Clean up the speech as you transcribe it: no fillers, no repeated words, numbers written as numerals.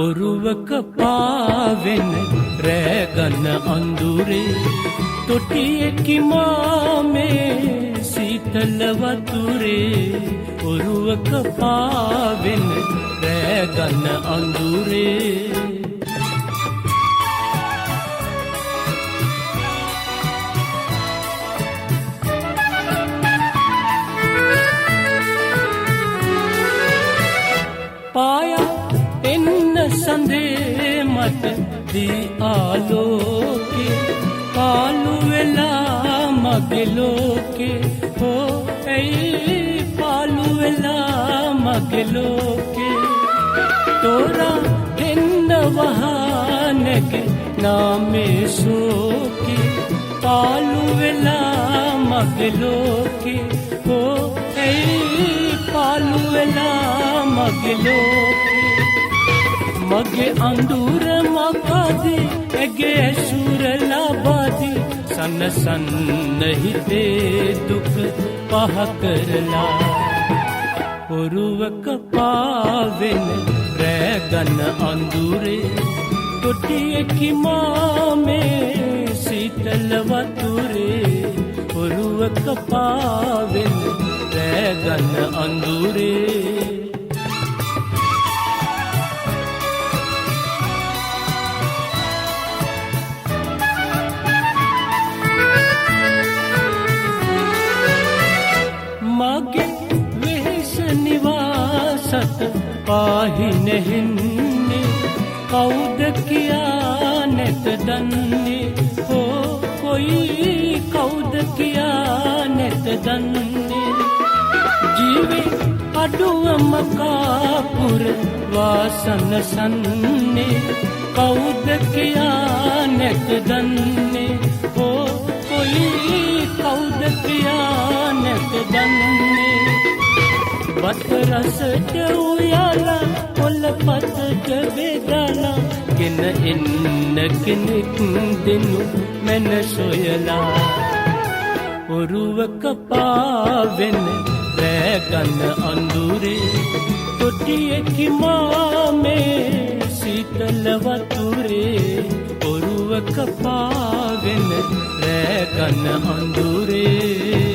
ඔරුවක පාවෙන රෑගන්න අඳුරේ තොටියකි මාමේ සීතල වතුරේ ඔරුවක පාවෙන රෑගන්න අඳුරේ පායා එන්න සඳේ මට දී ආලෝකේ පාලු වෙලා මගේ ලෝකේ හෝ ඇයි පාලු වෙලා මගේ ලෝකේ තෝරා දෙන්න වහනගේ නාමේ සෝකේ පාලු වෙලා මගේ ලෝකේ හෝ ඇයි පාලු වෙලා මගේ ලෝකේ මගේ අඳුර මකදී ඇගේ ඇසුර ලබදී සනසන්න හිතේ දුක පහ කරලා ඔරුවක පාවෙන රෑගන්න අඳුරේ තොටියකි මාමේ සීතල වතුරේ ඔරුවක පාවෙන රෑගන්න අඳුරේ මගේ වෙහෙස නිවාසත පාහිනෙහින්නේ කවුද කියා නැත දන්නේ හෝ කොයි කවුද කියා නැත දන්නේ ජීවේ අඩුවම කාපුර වාසන සන්නේ කවුද කියා නැත දන්නේ හෝ කොයි කවුද කියා නැත දන්නේ බත් රසට උයලා පොළ පතට බෙදලා ගෙන එන්න කෙනෙක් දෙනු මැන සොයලා ඔරුවක පාවෙන රෑගන්න අඳුරේ තොටියකි මාමේ සීතල වතුරේ ඔරුවක පාවෙන රෑගන්න අඳුරේ